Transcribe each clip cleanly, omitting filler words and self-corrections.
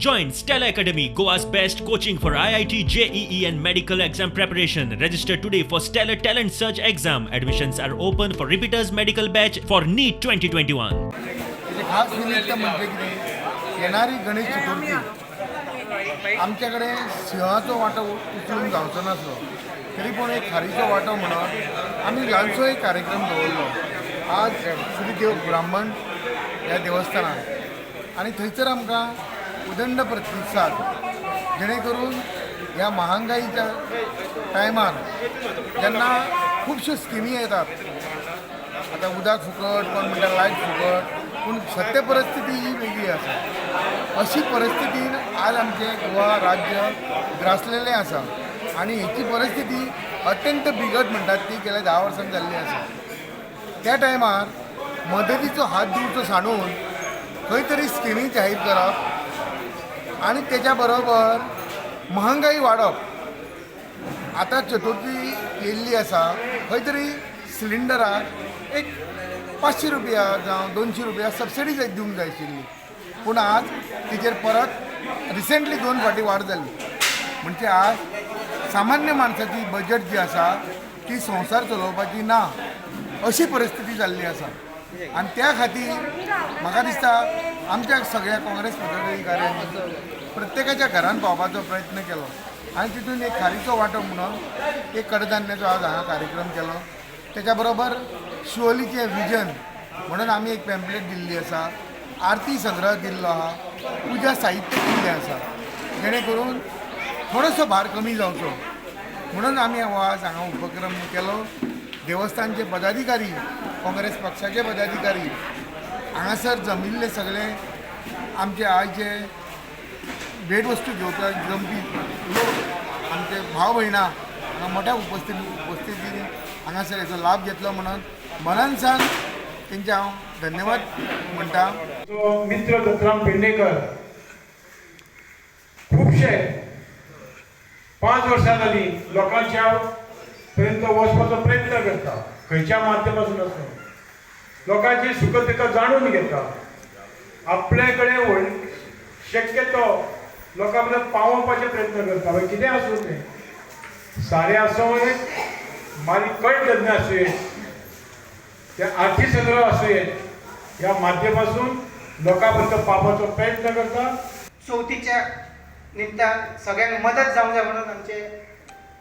Join Stella Academy, Goa's best coaching for IIT, JEE and medical exam preparation. Register today for Stellar Talent Search exam. Admissions are open for repeaters medical batch for NEET 2021. त्याचे खास निमित्त म्हणजे कितें येणारी गणेश चतुर्थी आमच्याकडे सिंहाचो वांटो उचलून जावचो नासलो तरी पूण एक खारीचो वांटो म्हणून आमी ल्हानसो एक कार्यक्रम दवरलो आज श्री देव ब्राह्मण ह्या देवस्थानात आनी थंयसर आमकां उदंड प्रतिसाद जेणे करून ह्या महागाईच्या टायमार जेन्ना खुबश्यो स्किमी येतात आता उदक फुकट कोण म्हणटा लायट फुकट पूण सत्य परिस्थिती ही वेगळी आसा अशी परिस्थितीन आज आमचे गोवा राज्य ग्रासलेलें आसा आनी हेची परिस्थिती अत्यंत बिगट म्हणटात ती गेल्या 10 वर्सांनी जाल्ली आसा त्या टायमार मदतीचो हात दिवचो सांडून खंय तरी स्किमी जाहीर करप आनी तेच्या बरोबर महागाई वाडप आतां चतुर्थी येयल्ली आसा खंय तरी सिलिंडराक एक 500 रुपया जावं 200 रुपया सबसिडी दिवंक जाय आशिल्ली पूण आज तिचेर परत रिसेंटली 2 फावटी वाड जाल्ली म्हणजे आज सामान्य माणसाची बजेट जी आसा ती संवसार चलोवपाची ना अशी परिस्थिती जाल्ली आसा आनी त्या खातीर म्हाका दिसता आमच्या सगळ्या काँग्रेस पदाधिकाऱ्यांनी प्रत्येकाच्या घरान पावपाचो प्रयत्न केलो आनी तितून एक खारीचो वांटो म्हणून एक कडधान्याचो आज हांगा कार्यक्रम केलो त्याच्या बरोबर शिवोलीचें विजन म्हणून आमी एक पॅम्पलेट दिल्ली आसा आरती संग्रह दिल्लो आहा पुजा साहित्य दिल्लें आसा जेणे करून थोडोसो भार कमी जावचो म्हणून आमी हो आज हांगा उपक्रम केलो देवस्थानचे पदाधिकारी काँग्रेस पक्षाचे पदाधिकारी हांगासर जमिल्ले सगळे आमचे आयचे भेटवस्तू घेवपाक जमपी लोक आमचे भाव भयणां हांगा मोठ्या उपस्थितीन हांगासर हेचो लाभ घेतलो म्हणून मनानसान तेंचे हांव धन्यवाद म्हणटा. मित्र दत्तराम पेडणेकर खुबशे 5 वर्सां जालीं लोकांच्या पर्यंत वचपाचो प्रयत्न करता खंयच्या माध्यमातून आसूं लोकांची सुख दुखां जाणून घेता आपले कडेन शक्य तो लोकां पर्यंत पावोवपाचे प्रयत्न करता मागीर कितें आसूं तें सारें आसूं मारी कट तज्ञ आसूं ते आरती संग्रह आसूं ह्या माध्यमातून लोकां पर्यंत पावपाचो प्रयत्न करता. चवथीच्या निमतान सगळ्यांक मदत जावंक जाय म्हणून आमचे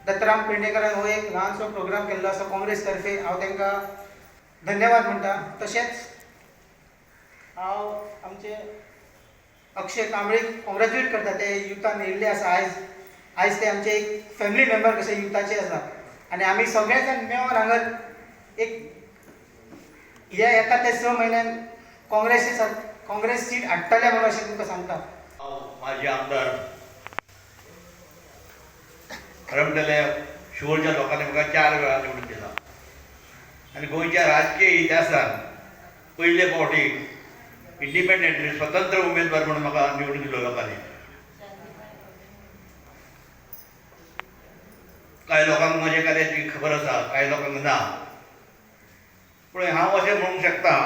दत्तराम पेडणेकरान हो एक ल्हानसो प्रोग्राम केल्लो आसा काँग्रेस तर्फे हांव तांकां धन्यवाद म्हणटा. तशेंच हांव आमचे अक्षय कांबळेक कॉंग्रॅच्युलेट करता ते युथान येयल्ले आसा आयज ते आमचे एक फॅमिली मेंबर कशे युथाचे आसा आनी आमी सगळे जाण मेळोन हांगा एक हे येता ते 6 म्हयन्यान काँग्रेस सीट हाडटले म्हणून अशें तुमकां सांगता. माझे आमदार रमटले शिवोलच्या लोकांनी म्हाका 4 वेळा निवडून दिला आनी गोंयच्या राजकीय इतिहासान पयले फावटी इंडिपेंडंट स्वतंत्र उमेदवार म्हणून म्हाका निवडून दिलो लोकांनी. कांय लोकांक म्हजे कार्याची खबर आसा कांय लोकांक ना पूण हांव अशें म्हणूंक शकता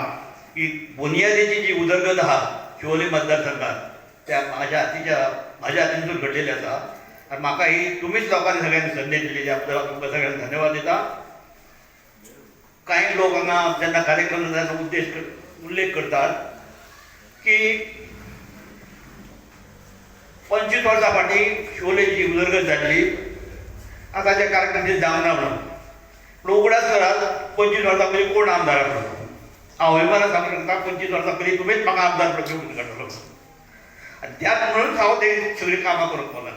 की बुनयादीची जी उदरगत आहा शिवोली मतदारसंघात त्या म्हाज्या हातींतून घडलेली आसा आनी म्हाका ही तुमीच लोकांनी सगळ्यांनी संदेश दिली त्या बद्दल तुमकां सगळ्यांक धन्यवाद दिता. कांय लोक हांगा जेन्ना कार्यक्रम जाता उल्लेख करतात की 25 वर्सां फाटीं शिवोलेची उदरगत जाल्ली आनी ताचे कार्यक्रम जावना म्हणून पूण उगडास करात 25 वर्सां पयलीं कोण आमदार आसलो हांव अभिमानान सांगूंक शकता 25 वर्सां पयलीं तुमीच म्हाका आमदार निवडून काडटलो आनी त्याच म्हणून हांव ते सगळीं कामां करूंक पावला.